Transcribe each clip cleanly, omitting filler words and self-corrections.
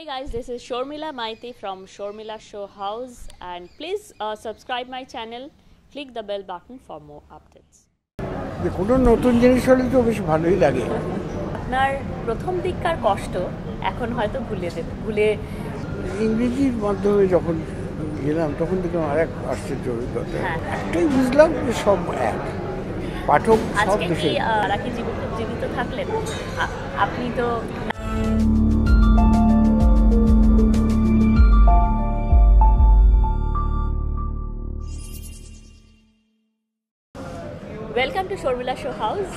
Hey guys, this is Shormila Maiti from Shormila Show House, and please subscribe my channel, click the bell button for more updates. কোনো নতুন জিনিস হলে তো বেশ ভালোই লাগে। আপনার প্রথম দিককার কষ্ট এখন হয়তো ভুলে ইংরেজির মাধ্যমে যখন গেলাম তখন দেখলাম আর এক আশ্চর্য অভিজ্ঞতা। একটাই বুঝলাম যে সব এক, পাঠক সব আজকে দেশে। কি জীবিত থাকলেন আপনি তো। Welcome to Sharmila show house.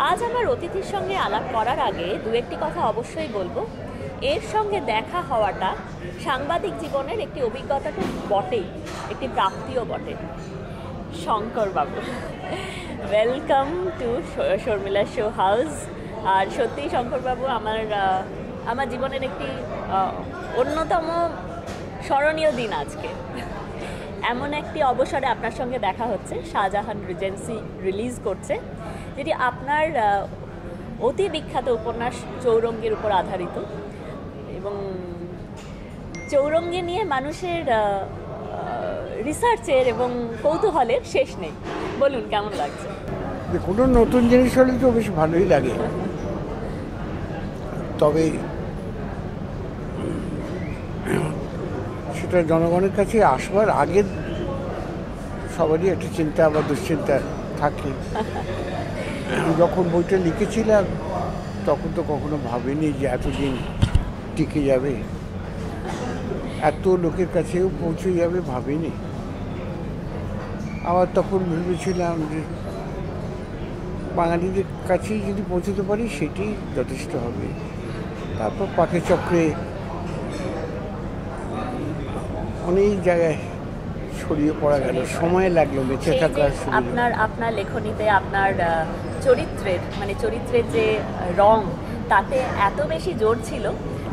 আজ আমার অতিথির সঙ্গে আলাপ করার আগে দু একটি কথা অবশ্যই বলবো। এর সঙ্গে দেখা হওয়াটা সাংবাদিক জীবনের একটি অভিজ্ঞতা তো বটেই, একটি প্রাপ্তিও বটে। শঙ্কর বাবু, welcome to Sharmila show house. আর সত্যিই শঙ্করবাবু আমার জীবনের একটি অন্যতম স্মরণীয় দিন আজকে। এমন একটি অবসরে আপনার সঙ্গে দেখা হচ্ছে, শাহজাহান রিজেন্সি রিলিজ করছে, যেটি আপনার অতি বিখ্যাত উপন্যাস চৌরঙ্গীর উপর আধারিত, এবং চৌরঙ্গী নিয়ে মানুষের রিসার্চের এবং কৌতূহলের শেষ নেই। বলুন কেমন লাগছে? কোনো নতুন জিনিস হলে তো বেশ ভালোই লাগে, তবে সেটা জনগণের কাছে আসবার আগে সবারই একটা চিন্তা বা দুশ্চিন্তা থাকে। যখন বইটা লিখেছিলাম তখন তো কখনো ভাবিনি যে এতদিন টিকে যাবে, এত লোকের কাছেও পৌঁছে যাবে ভাবিনি। আবার তখন ভেবেছিলাম যে বাঙালিদের কাছেই যদি পৌঁছতে পারি সেটি যথেষ্ট হবে। তারপর পাখি চক্রে অনেক জায়গায় ছড়িয়ে পড়া গেল, সময় লাগলো বেঁচে থাকার। আপনার লেখনীতে আপনার চরিত্রের যে রং, তাতে এত বেশি জোর ছিল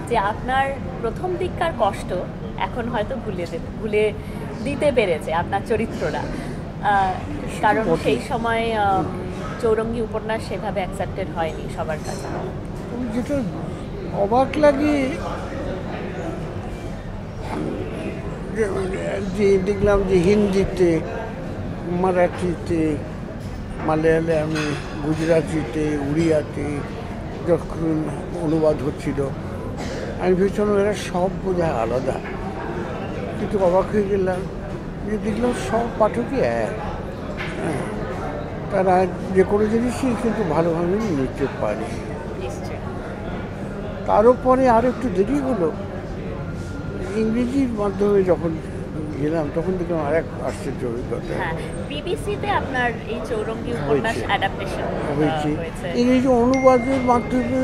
যে আপনার প্রথম দিককার কষ্ট এখন হয়তো ভুলে দিতে পেরেছে আপনার চরিত্ররা। কারণ সেই সময় চৌরঙ্গী উপন্যাস সেভাবে অ্যাকসেপ্টেড হয়নি সবার কাছে। যেটা অবাক লাগে যে দেখলাম যে হিন্দিতে, মারাঠিতে, মালয়ালামে, গুজরাটিতে, উড়িয়াতে যখন অনুবাদ হচ্ছিল, আমি ভেবেছিলাম এরা সব বোঝায় আলাদা, কিন্তু অবাক হয়ে গেলাম যে দেখলাম সব পাঠকই এক। তারা যে কোনো জিনিসই কিন্তু ভালোভাবে নিতে পারে। তারও পরে আরও একটু দেরি হলো, ইংরেজির মাধ্যমে যখন গেলাম তখন দেখলাম আর এক আশ্চর্য অভিজ্ঞতা। বিবিসিতে আপনার এই চৌরঙ্গী উপন্যাস অ্যাডাপ্টেশন হয়েছে। ইংরেজি অনুবাদের মাধ্যমে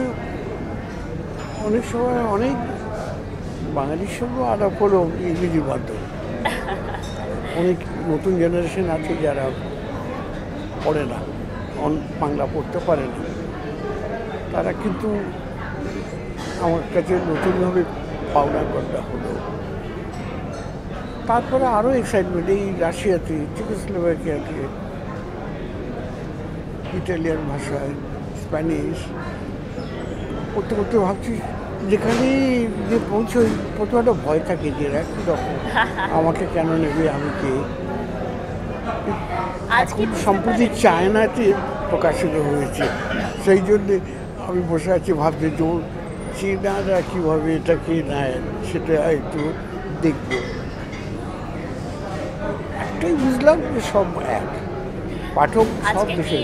অনেক সময় অনেক বাঙালির সঙ্গে আলাপ হলো ইংরেজির মাধ্যমে। অনেক নতুন জেনারেশন আছে যারা পড়ে না, বাংলা পড়তে পারে না, তারা কিন্তু আমার কাছে নতুনভাবে পাওনা করা হলো। তারপরে আরও এক্সাইটমেন্ট, এই রাশিয়াতে, চেকোস্লোভাকিয়াতে, ইটালিয়ান ভাষায়, স্প্যানিশ করতে করতে ভাবছি যেখানে যে পৌঁছোই প্রথমে একটা ভয় থাকে যে একই রকম আমাকে কেন নেবে, আমি কে। এখন সম্প্রতি চায়নাতে প্রকাশিত হয়েছে, সেই জন্যে আমি বসে আছি ভাবছি যে চীনারা কীভাবে এটাকে নেয় সেটা একটু দেখব। একটাই বুঝলাম যে সব এক, পাঠক সব দেশে।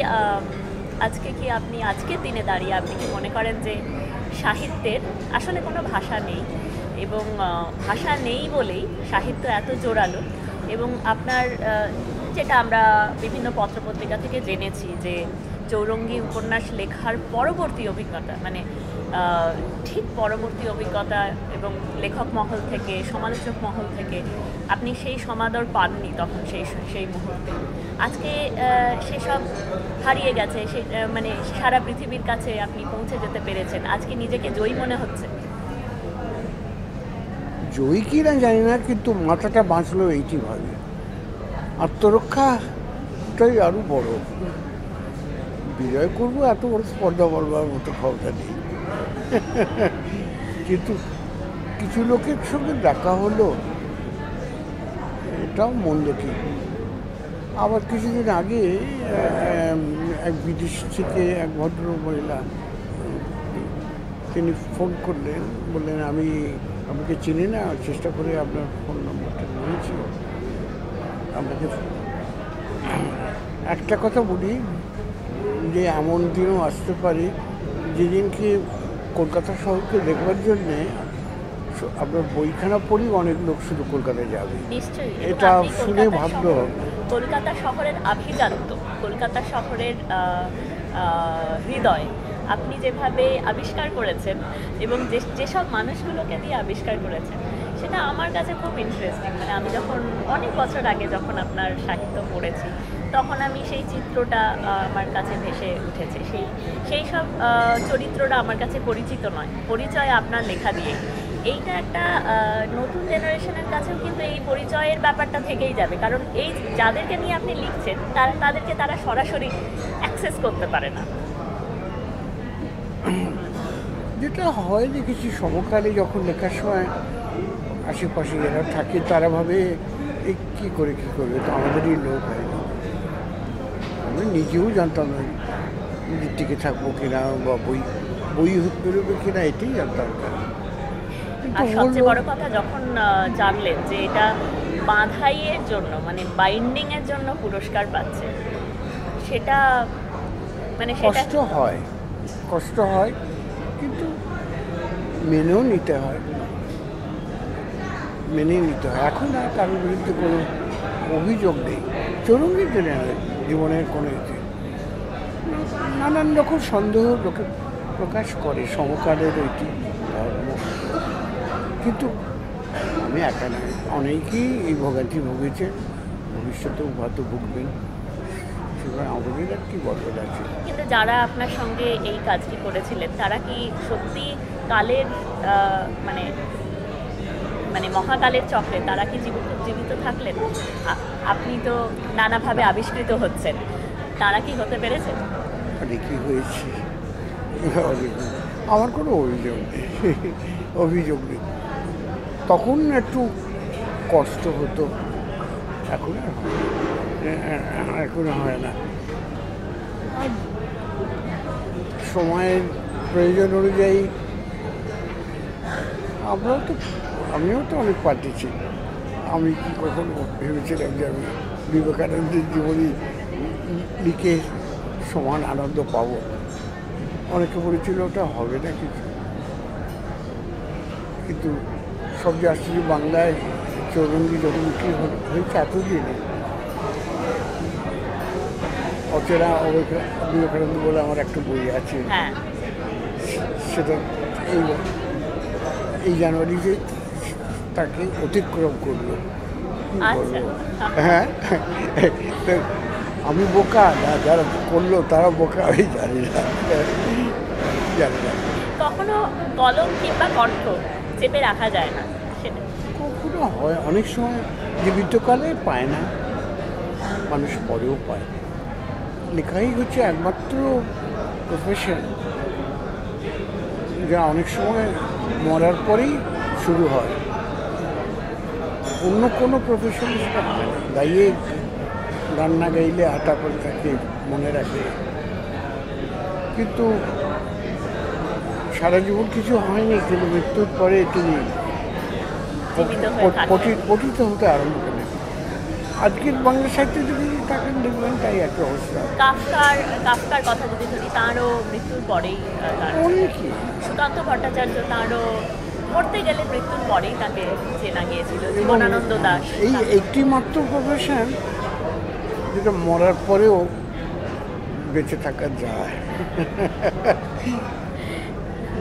আজকে কি আপনি আজকের দিনে দাঁড়িয়ে আপনি কি মনে করেন যে সাহিত্যের আসলে কোনো ভাষা নেই, এবং ভাষা নেই বলেই সাহিত্য এত জোরালো? এবং আপনার যেটা আমরা বিভিন্ন পত্রপত্রিকা থেকে জেনেছি যে চৌরঙ্গী উপন্যাস লেখার পরবর্তী অভিজ্ঞতা, ঠিক পরবর্তী অভিজ্ঞতা, এবং লেখক মহল থেকে, সমালোচক মহল থেকে আপনি সেই সমাদর পাননি তখন সেই মুহূর্তে। আজকে সেসব হারিয়ে গেছে, সারা পৃথিবীর কাছে আপনি পৌঁছে যেতে পেরেছেন। আজকে নিজেকে জয়ী মনে হচ্ছে? জয়ী কি না জানি না, কিন্তু মাথাটা বাঁচলো এইটি ভাবে। আত্মরক্ষাটাই আরও বড়। বিজয় করবো এত বড় স্পর্ধা বলবার মতো ক্ষমতা নেই, কিন্তু কিছু লোকের সঙ্গে দেখা হলো, এটাও মন্দ কি। আবার কিছুদিন আগে এক বিদেশ থেকে এক ভদ্র মহিলা তিনি ফোন করলেন, বললেন আমি আপনাকে চিনি না, চেষ্টা করে আপনার ফোন নম্বরটা নিয়েছি আপনাকে। একটা কথা বলি যে এমন দিনও আসতে পারে যেদিনকে কলকাতা শহরকে দেখবার জন্যে আপনার বইখানা পড়ি অনেক লোক শুধু কলকাতায় যাবে। নিশ্চয়ই এটা শুনে ভাবলো কলকাতা শহরের আভিজাত্য, কলকাতা শহরের হৃদয় আপনি যেভাবে আবিষ্কার করেছেন এবং যেসব মানুষগুলোকে দিয়ে আবিষ্কার করেছেন, সেটা আমার কাছে খুব ইন্টারেস্টিং। মানে আমি যখন অনেক বছর আগে যখন আপনার সাহিত্য পড়েছি, তখন আমি সেই চিত্রটা আমার কাছে ভেসে উঠেছে। সেই সব চরিত্রটা আমার কাছে পরিচিত নয়, পরিচয় আপনার লেখা দিয়ে। এইটা একটা নতুন জেনারেশনের কাছেও কিন্তু এই পরিচয়ের ব্যাপারটা থেকেই যাবে, কারণ এই যাদেরকে নিয়ে আপনি লিখছেন তাদেরকে তারা সরাসরি অ্যাক্সেস করতে পারে না। যেটা হয় দেখেছি সমকালে যখন লেখার সময় আশেপাশে যারা থাকে তারা ভাবে এই কী করবে, তো আমাদেরই লোক হয় না। আমি নিজেও জানতাম না টিকে থাকবো কিনা বা বই বেরোবে কিনা, এটাই জানতাম না। আর সবচেয়ে বড় কথা, যখন জানলেন যে এটা বাঁধাইয়ের জন্য, মানে বাইন্ডিং এর জন্য পুরস্কার পাচ্ছে, সেটা মানে কষ্ট হয় কিন্তু মেনে নিতে হয়। এখন আর কারোর বিরুদ্ধে কোনো অভিযোগ নেই, চরঙ্গীর জন্য জীবনের কোনো এতে নানান রকম সন্দেহ লোকে প্রকাশ করে সমকালের ওইটি ধর্ম, কিন্তু আমি একা নয়, অনেকেই এই ভোগান্তি ভুগেছে, ভবিষ্যতেও হয়তো ভুগবেন। সুতরাং আমাদের আর কি বদল আছে। কিন্তু যারা আপনার সঙ্গে এই কাজটি করেছিলেন, তারা কি সত্যি কালের মানে মানে মহাকালের চক্রে তারা কি জীবিত থাকলেন? আপনি তো নানাভাবে আবিষ্কৃত হচ্ছেন, তারা কি হতে পেরেছেন? অনেকই হয়েছে, আমার কোনো অভিযোগ নেই। তখন একটু কষ্ট হতো, এখন হয় না। আর সময়ের প্রয়োজন অনুযায়ী আমিও তো অনেক পাঠিয়েছি। আমি কি কখনো ভেবেছিলাম যে আমি বিবেকানন্দের জীবনী লিখে সমান আনন্দ পাবো? অনেকে বলেছিল ওটা হবে না কিছু, কিন্তু সব যে আসছে বাংলায় চৌরঙ্গি যখন কি হয়েছে এতদিনে, অচেনা বিবেকানন্দ বলে আমার একটা বই আছে, সেটা এই জানুয়ারিতে তাকে অতিক্রম করলো। হ্যাঁ, আমি বোকা না, যারা করলো তারা বোকা, আমি জানি না। কখনো কলম কিংবা কণ্ঠ চেপে রাখা যায় না, সেটা কখনো হয়, অনেক সময় জীবিতকালে পায় না, মানুষ পরেও পায়। লেখাই হচ্ছে একমাত্র প্রফেশন যা অনেক সময় মরার পরেই শুরু হয়। অন্য কোনো প্রফেশন সেটা হয় না। গাইয়ে গান না গাইলে আটা করে তাকে মনে রাখে, কিন্তু সারা জীবন কিছু হয়নি, কিন্তু মৃত্যুর পরে তিনি পঠিত হতে আরম্ভ করেন। আজকের বাংলা সাহিত্যে যদি তাকে দেখবেন তাই একটা অবস্থা। কাফকার কথা যদি ধরি, তাঁরও মৃত্যুর পরেই, সুকান্ত ভট্টাচার্য তাঁরও পড়তে গেলে মৃত্যুর পরেই তাকে চেনা গিয়েছিল। জীবনানন্দ দাশ এই একটি মাত্র প্রফেশন যেটা মরার পরেও বেঁচে থাকা যায়।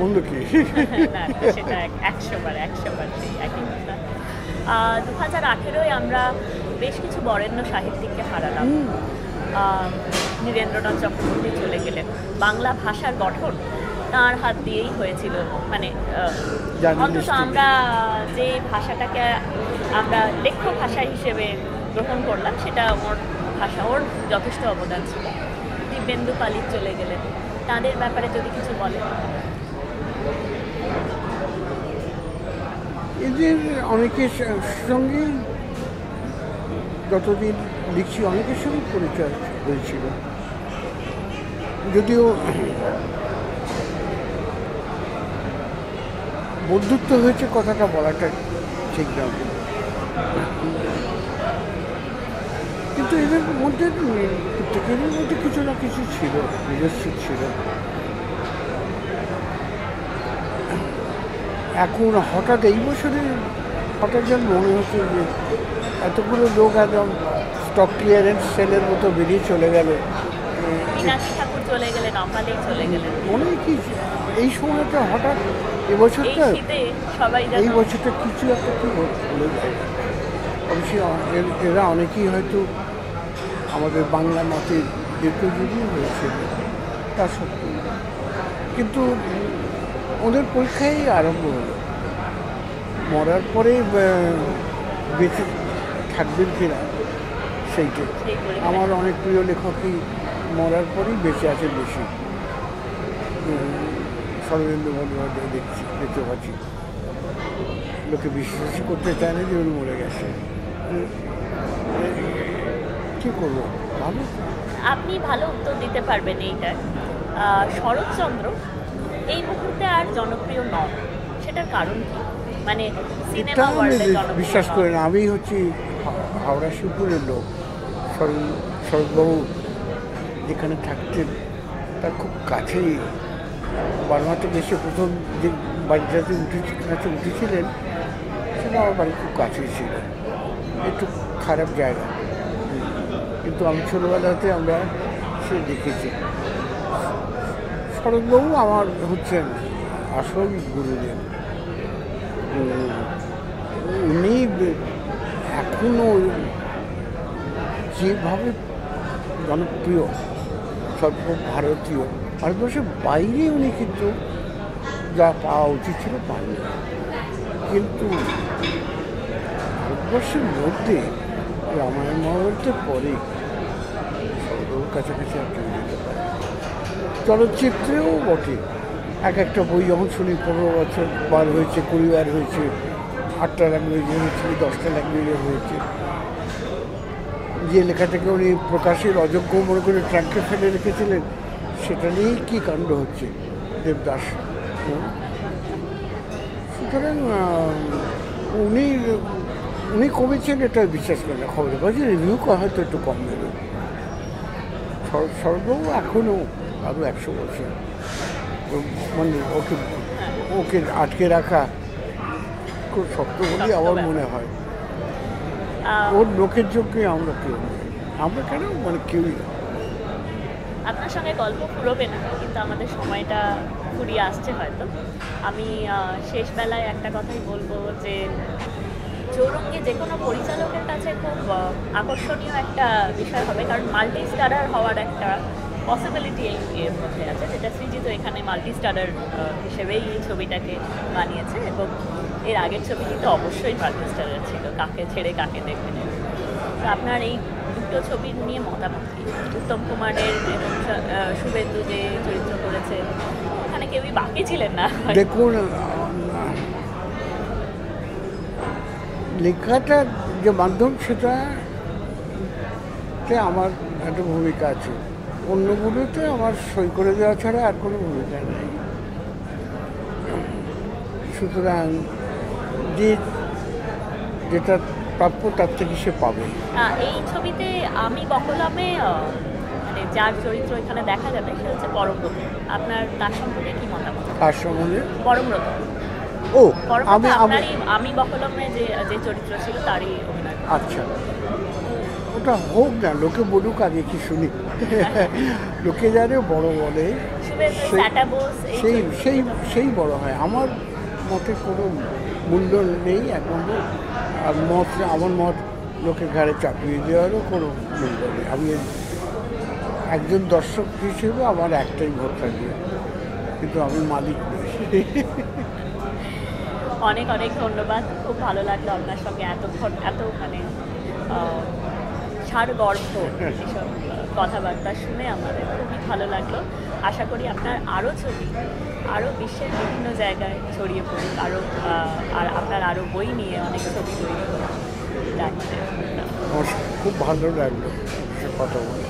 বন্ধু কি সেটা 100বার সেই একই কথা। 2018-এ আমরা বেশ কিছু বরেণ্য সাহিত্যিককে হারালাম। নীরেন্দ্রনাথ চক্রবর্তী চলে গেলেন। বাংলা ভাষার গঠন তাঁর হাত দিয়েই হয়েছিল। মানে অন্তত আমরা যে ভাষাটাকে আমরা লেখ্য ভাষা হিসেবে গ্রহণ করলাম, সেটা ওর যথেষ্ট অবদান ছিল। দিব্যেন্দু পালিত চলে গেলেন, তাদের ব্যাপারে যদি কিছু বলেন। এদের অনেকের সঙ্গে যতদিন লিখছি অনেকের সঙ্গে পরিচয় হয়েছিল, যদিও বন্ধুত্ব হয়েছে কথাটা বলাটা ঠিক না, কিন্তু এদের মধ্যে প্রত্যেকের মধ্যে কিছু না কিছু ছিল, নিজস্ব ছিল। এখন হঠাৎ এই বছরে হঠাৎ যেন মনে হচ্ছে যে এতগুলো লোক একদম স্টক ক্লিয়ারেন্স সেলের মতো বেরিয়ে চলে গেল। মীনাক্ষী ঠাকুর চলে গেলেন, অম্বালেই চলে গেলেন। মনে হয় কি এই সময়টা হঠাৎ এবছরটা, এই বছরটা কিছু একটা কি হয়ে যায়। অবশ্যই এরা অনেকেই হয়তো আমাদের বাংলা মতে দীর্ঘজীবী হয়েছিল, তা সত্ত্বেও কিন্তু ওদের পরীক্ষাই আরম্ভ হলো। মরার পরে বেঁচে থাকবেন কিনা সেইটা। আমার অনেক প্রিয় লেখকই মরার পরেই বেঁচে আছে বেশি। শরদিন্দু বন্দ্যোপাধ্যায় দেখতে পাচ্ছি, লোকে বিশ্বাস করতে চায় না যে উনি মরে গেছে। কী করবো, ভালো। আপনি ভালো উত্তর দিতে পারবেন এইটার। শরৎচন্দ্র এই মুহূর্তে আর জনপ্রিয় নন, সেটার কারণ কি? মানে সিনেমা ওয়ার্ল্ডে বিশ্বাস করি না। আমি হচ্ছি হাওড়া শিবপুরের লোক। শরৎবাবু যেখানে থাকতেন তার খুব কাছেই, বারমাতে এসে প্রথম যে বাড়িটাতে উঠেছিলেন সেটা আমার বাড়ি খুব কাছেই ছিল, একটু খারাপ জায়গা, কিন্তু আমি ছোটোবেলাতে আমরা সে দেখেছি। শরৎবাবু আমার হচ্ছেন আসল গুরুদেব। উনি এখনও যেভাবে জনপ্রিয় সর্বভারতীয়, ভারতবর্ষের বাইরে উনি কিন্তু যা পাওয়া উচিত ছিল পাননি, কিন্তু ভারতবর্ষের মধ্যে রামায়ণ মহাভারতের পরে শরৎবাবুর কাছাকাছি আর কেউ যেতে পারে। চলচ্চিত্রেও বটে, একটা বই যখন শুনি 15 বছর বার হয়েছে, 20 বার হয়েছে, 8টা ল্যাঙ্গুয়েজে হয়েছে, 10টা ল্যাঙ্গুয়েজে হয়েছে। যে লেখাটাকে উনি প্রকাশের অযোগ্য মনে করে ট্রাঙ্কে ফেলে রেখেছিলেন, সেটা নিয়েই কী কাণ্ড হচ্ছে দেবদাস। সুতরাং উনি কমেছেন এটা বিশ্বাস করেন না। খবরের কাছে রিভিউ হয়তো একটু কম দেবে। শরৎবাবু এখনও আরও 100 বছর মানে ওকে আটকে রাখা খুব শক্ত বলেই আমার মনে হয়। ওর লোকের যোগ্যে আমরা কেউ, আমরা কেন মানে কেউই না। আপনার সঙ্গে গল্প ফুরোবে না, কিন্তু আমাদের সময়টা ফুরিয়ে আসছে হয়তো। আমি শেষ বেলায় একটা কথাই বলবো যে চৌরঙ্গী যে কোনো পরিচালকের কাছে খুব আকর্ষণীয় একটা বিষয় হবে, কারণ মাল্টি স্টারার হওয়ার একটা পসিবিলিটি এর মধ্যে আছে, যেটা সৃজিত এখানে মাল্টি স্টারার হিসেবেই এই ছবিটাকে বানিয়েছে। এবং এর আগের ছবিটি তো অবশ্যই মাল্টি স্টারার ছিল, কাকে ছেড়ে কাকে দেখবেন। তো আপনার এই দুটো ছবির নিয়ে মতামত কি? উত্তম কুমারের এবং শুভেন্দু যে চরিত্র করেছে, ওখানে কেউই বাকি ছিলেন না। দেখুন, লেখাটা যে মাধ্যম সেটাতে আমার একটা ভূমিকা আছে, অন্যগুলোতে আমার সই করে দেওয়া ছাড়া আর কোনো ভূমিকা নেই। সুতরাং যেটা প্রাপ্য তার থেকে সে পাবে। এই ছবিতে আমি বকলমে মানে যার চরিত্র এখানে দেখা যাবে সে হচ্ছে পরমব্রত। আপনার তার সম্পর্কে কি মতামত? তার সম্বন্ধে পরমব্রত, আমি বকলমে যে চরিত্র ছিল তারই অভিনয়। আচ্ছা, ওটা হোক না, লোকে বলুক, আগে কি শুনি। লোকে জানে বড় বলে, সেই বড় হয়। আমার মতে কোনো মূল্য নেই এখন। আর আমার মত লোকের ঘাড়ে চাপিয়ে দেওয়ারও কোনো মূল্য নেই। আমি একজন দর্শক হিসেবে আমার একটাই ভোট থাকবে, কিন্তু আমি মালিক নই। অনেক অনেক ধন্যবাদ, খুব ভালো লাগলো আপনার সঙ্গে এতক্ষণ এত মানে সার গর্ভ এসব কথাবার্তা শুনে আমাদের খুবই ভালো লাগলো। আশা করি আপনার আরও ছবি আরও বিশ্বের বিভিন্ন জায়গায় ছড়িয়ে পড়ুক, আর আপনার আরও বই নিয়ে অনেক ছবি তৈরি করুক। আমার খুব ভালো লাগলো সে কথা বলে।